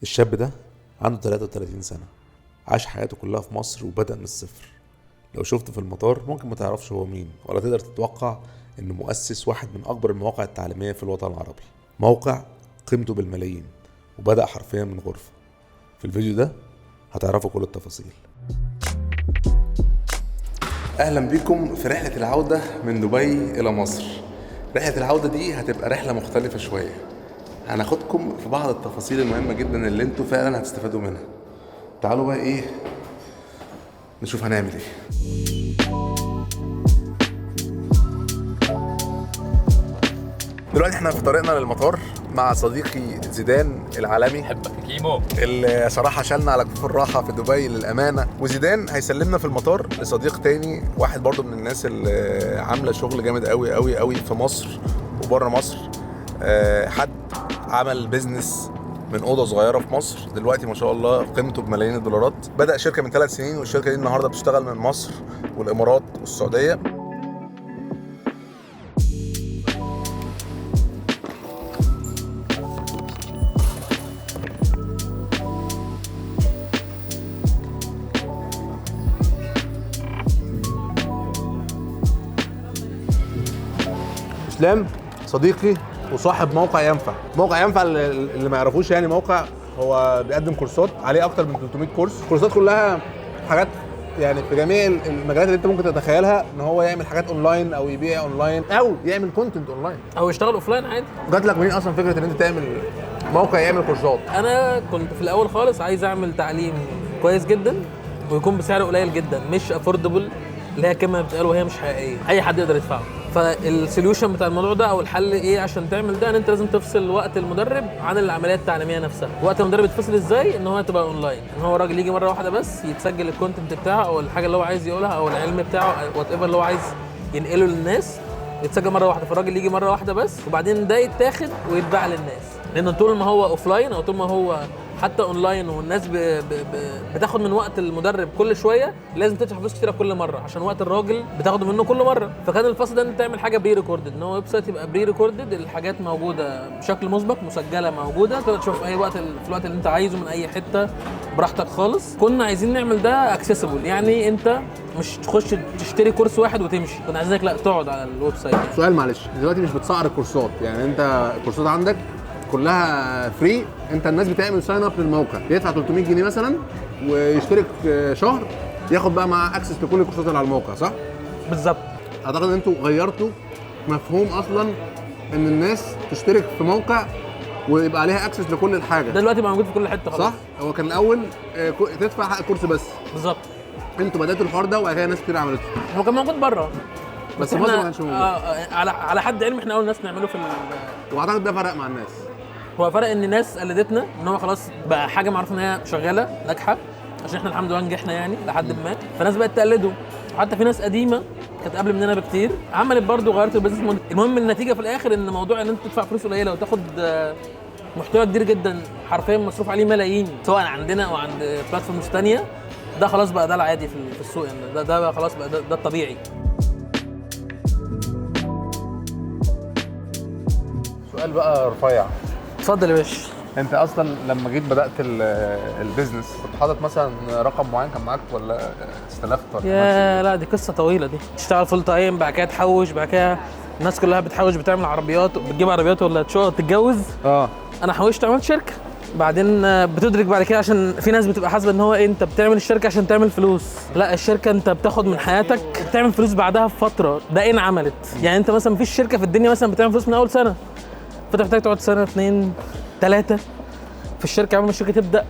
الشاب ده عنده 33 سنة، عاش حياته كلها في مصر وبدأ من الصفر. لو شفته في المطار ممكن ما تعرفش هو مين، ولا تقدر تتوقع انه مؤسس واحد من اكبر المواقع التعليمية في الوطن العربي، موقع قيمته بالملايين وبدأ حرفيا من غرفة. في الفيديو ده هتعرفوا كل التفاصيل. اهلا بيكم في رحلة العودة من دبي الى مصر. رحلة العودة دي هتبقى رحلة مختلفة شوية، هناخدكم في بعض التفاصيل المهمة جدا اللي انتوا فعلا هتستفادوا منها. تعالوا بقى نشوف هنعمل ايه. دلوقتي احنا في طريقنا للمطار مع صديقي زيدان العالمي، حبك يا كيمو، اللي صراحة شالنا على كفوف الراحة في دبي للأمانة. وزيدان هيسلمنا في المطار لصديق تاني، واحد برضو من الناس اللي عاملة شغل جامد قوي قوي قوي في مصر وبره مصر. حد عمل بيزنس من أوضة صغيرة في مصر، دلوقتي ما شاء الله قيمته بملايين الدولارات. بدأ شركة من 3 سنين، والشركة دي النهاردة بتشتغل من مصر والإمارات والسعودية. اسلام صديقي وصاحب موقع ينفع. موقع ينفع اللي ما يعرفوش، يعني موقع هو بيقدم كورسات عليه اكتر من 300 كورس. كورسات كلها حاجات يعني في جميع المجالات اللي انت ممكن تتخيلها، ان هو يعمل حاجات اونلاين او يبيع اونلاين او يعمل كونتنت اونلاين او يشتغل اوفلاين عادي. جات لك منين اصلا فكره ان انت تعمل موقع يعمل كورسات؟ انا كنت في الاول خالص عايز اعمل تعليم كويس جدا ويكون بسعر قليل جدا، مش افوردبل، اللي هي كلمه بتقال وهي مش حقيقيه، اي حد يقدر يدفعه. فالسوليوشن بتاع الموضوع ده او الحل ايه عشان تعمل ده؟ ان انت لازم تفصل وقت المدرب عن العمليه التعليميه نفسها. وقت المدرب يتفصل ازاي؟ ان هو تبقى اونلاين، ان هو الراجل يجي مره واحده بس يتسجل الكونتنت بتاعه او الحاجه اللي هو عايز يقولها او العلم بتاعه وات ايفر اللي هو عايز ينقله للناس، يتسجل مره واحده. فالراجل يجي مره واحده بس، وبعدين ده يتاخد ويتباع للناس. لان طول ما هو اوفلاين او طول ما هو حتى اونلاين والناس بتاخد من وقت المدرب كل شويه، لازم تدفع فلوس كتيره كل مره عشان وقت الراجل بتاخده منه كل مره. فكان الفصل ده ان تعمل حاجه بري ريكوردد، ان هو ويب سايت يبقى بري ريكوردد، الحاجات موجوده بشكل مسبق، مسجله موجوده، تقدر تشوف في اي وقت في الوقت اللي انت عايزه من اي حته براحتك خالص. كنا عايزين نعمل ده اكسسبل، يعني انت مش تخش تشتري كورس واحد وتمشي، كنا عايزينك لا تقعد على الويب سايت. سؤال معلش، دلوقتي مش بتسعر الكورسات؟ يعني انت الكورسات عندك كلها فري، انت الناس بتعمل ساين اب للموقع، يدفع 300 جنيه مثلا ويشترك شهر، ياخد بقى معاه اكسس لكل الكورسات اللي على الموقع، صح؟ بالظبط. اعتقد ان انتوا غيرتوا مفهوم اصلا ان الناس تشترك في موقع ويبقى عليها اكسس لكل الحاجه. ده دلوقتي موجود في كل حته خلاص، صح؟ هو كان الاول تدفع حق الكورس بس. بالظبط. انتوا بداتوا الحوار ده وبعد كده ناس كتير عملته. هو كان موجود بره بس مصر ما كانش موجود. على حد علمي احنا اول ناس نعمله في واعتقد ده فرق مع الناس. هو فرق ان الناس قلدتنا، ان هو خلاص بقى حاجه معروف ان هي شغاله ناجحه، عشان احنا الحمد لله نجحنا يعني لحد ما، فالناس بقت تقلده. حتى في ناس قديمه كانت قبل مننا بكتير عملت برضو، غيرت البيزنس موديل. المهم النتيجه في الاخر ان موضوع ان انت تدفع فلوس قليله وتاخد محتوى كتير جدا حرفيا مصروف عليه ملايين، سواء عندنا او عند بلاتفورمز ثانيه، ده خلاص بقى ده العادي في السوق، يعني ده بقى خلاص بقى ده الطبيعي. سؤال بقى رفيع. اتفضل يا باشا. انت اصلا لما جيت بدات البيزنس كنت حاطط مثلا رقم معين كان معاك، ولا استلفت يا لا، دي قصه طويله دي. تشتغل فول تايم، بعد كده تحوش، بعد كده الناس كلها بتحوش، بتعمل عربيات، بتجيب عربيات ولا تتجوز. انا حوشت عملت شركه، بعدين بتدرك بعد كده، عشان في ناس بتبقى حاسبه ان هو انت بتعمل الشركه عشان تعمل فلوس. لا، الشركه انت بتاخد من حياتك، بتعمل فلوس بعدها بفتره، ده ان عملت. يعني انت مثلا مفيش شركه في الدنيا مثلا بتعمل فلوس من اول سنه، فانت محتاج تقعد سنه 2 3 في الشركه قبل ما الشركه تبدا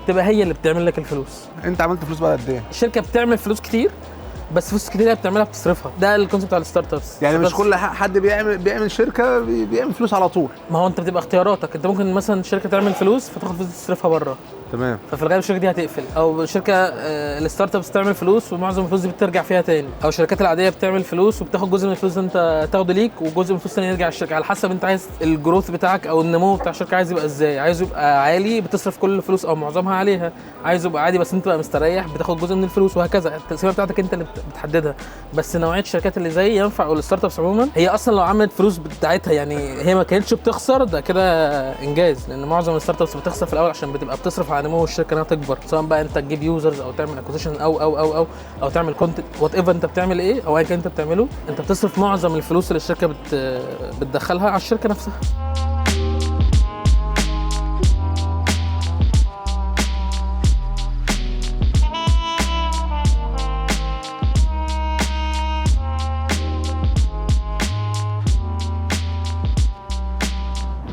تبقى هي اللي بتعمل لك الفلوس. انت عملت فلوس بقى قد ايه؟ الشركه بتعمل فلوس كتير، بس فلوس كتير بتعملها بتصرفها. ده الكونسيبت بتاع الستارت ابس. يعني مش كل حد بيعمل شركه بيعمل فلوس على طول. ما هو انت بتبقى اختياراتك، انت ممكن مثلا الشركه تعمل فلوس فتاخد فلوس تصرفها بره، تمام. ففي الغالب الشركه دي هتقفل، او شركه الستارت ابس بتعمل فلوس ومعظم الفلوس دي بترجع فيها تاني، او الشركات العاديه بتعمل فلوس وبتاخد جزء من الفلوس انت تاخده ليك وجزء من الفلوس تاني يرجع الشركه، على حسب انت عايز الجروث بتاعك او النمو بتاع الشركه عايز يبقى ازاي. عايزه يبقى عالي بتصرف كل الفلوس او معظمها عليها، عايزه يبقى عادي بس انت بقى مستريح بتاخد جزء من الفلوس، وهكذا. التقسيمه بتاعتك انت اللي بتحددها. بس نوعيه الشركات اللي زي ينفع او الستارت ابس عموما، هي اصلا لو عملت فلوس بتاعتها يعني هي ما كانتش بتخسر، ده كده انجاز. لان معظم الستارت ابس بتخسر في الاول عشان بتبقى بتصرف على نمو الشركه انها تكبر، سواء بقى انت تجيب يوزرز او تعمل اكوزيشن او تعمل كونتنت، وات ايفر انت بتعمل ايه او ايا كان انت بتعمله، انت بتصرف معظم الفلوس اللي الشركه بتدخلها على الشركه نفسها.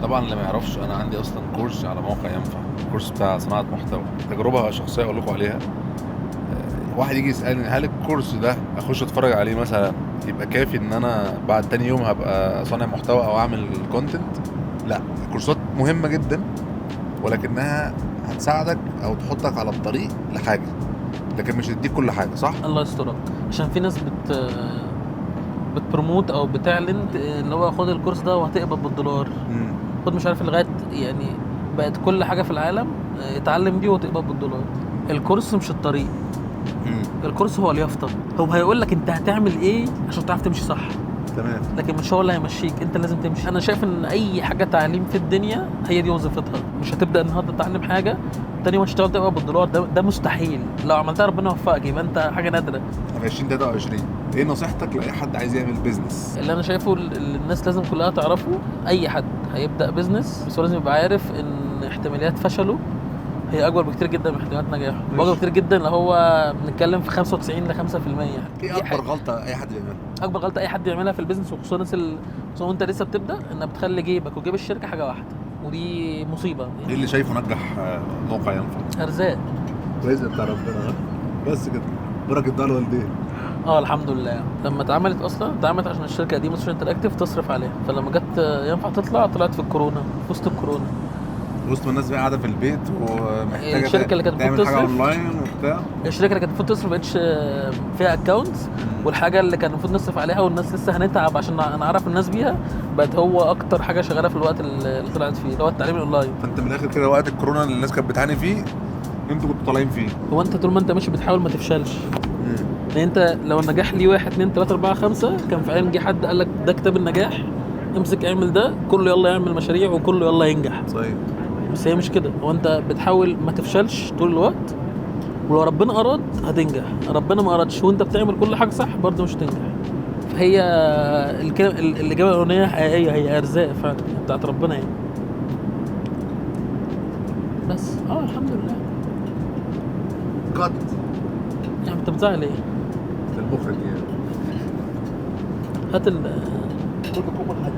طبعا اللي ما يعرفش، انا عندي اصلا كورس على موقع ينفع، كورس بتاع صناعه محتوى، تجربه شخصيه اقول لكم عليها. واحد يجي يسالني هل الكورس ده اخش اتفرج عليه مثلا يبقى كافي ان انا بعد تاني يوم هبقى صانع محتوى او اعمل كونتنت؟ لا، الكورسات مهمه جدا ولكنها هتساعدك او تحطك على الطريق لحاجه، لكن مش هتديك كل حاجه. صح؟ الله يسترك. عشان في ناس بتبروموت او بتعلن اللي هو خد الكورس ده وهتقبض بالدولار، خد مش عارف لغايه يعني بقت كل حاجه في العالم اتعلم بيه وتقبض بالدولار. الكورس مش الطريق، الكورس هو اليافطه، هو هيقول لك انت هتعمل ايه عشان تعرف تمشي صح. تمام. لكن مش هو اللي هيمشيك، انت لازم تمشي. انا شايف ان اي حاجه تعليم في الدنيا هي دي وظيفتها. مش هتبدا النهارده تتعلم حاجه تاني يوم تشتغل تبقى بالدولار، ده مستحيل. لو عملتها ربنا يوفقك يبقى انت حاجه نادره. في 2023 ايه نصيحتك لاي حد عايز يعمل بيزنس؟ اللي انا شايفه اللي الناس لازم كلها تعرفه، اي حد هيبدا بيزنس بس هو لازم يبقى عارف ان احتماليات فشله هي اكبر بكتير جدا من احتمالات نجاحه، واكبر بكتير جدا اللي هو بنتكلم في 95 ل 5%. ايه اكبر غلطه اي حد بيعملها؟ اكبر غلطه اي حد يعملها في البيزنس، وخصوصا الناس خصوصا وانت لسه بتبدا، انك بتخلي جيبك وجيب الشركه حاجه واحده، ودي مصيبه. ايه اللي شايفه نجح موقع ينفع؟ ارزاق. رزق بتاع ربنا، بس كده، بركه دار الوالدين. الحمد لله. لما اتعملت عشان الشركه دي موشن انتراكتيف تصرف عليها، فلما جت ينفع طلعت في الكورونا، في وسط الكورونا، وسط ما الناس قاعده في البيت ومحتاجه الشركه اللي كانت تعمل حاجه اونلاين وبتاع، الشركه اللي كانت المفروض تصرف بقتش فيها اكونتس، والحاجه اللي كان المفروض نصرف عليها والناس لسه هنتعب عشان نعرف الناس بيها، بقت هو اكتر حاجه شغاله في الوقت اللي طلعت فيه، اللي هو التعليم الاونلاين. فانت من الاخر كده وقت الكورونا اللي الناس كانت بتعاني فيه انتوا كنتوا طالعين فيه. هو انت طول ما انت ماشي بتحاول ما تفشلش. لان انت لو النجاح ليه 1 2 3 4 5 كان في عين جه حد قال لك ده كتاب النجاح، امسك اعمل ده، كله يلا يعمل مشاريع وكله يلا ينجح. صحيح. بس هي مش كده، هو انت بتحاول ما تفشلش طول الوقت، ولو ربنا اراد هتنجح، ربنا ما ارادش وانت بتعمل كل حاجه صح برضه مش هتنجح. فهي الاجابه الاولانيه حقيقيه، هي ارزاق فعلا بتاعت ربنا يعني. بس الحمد لله. قد يعني انت بتزعل ايه؟ المخرج يعني هات كل حاجه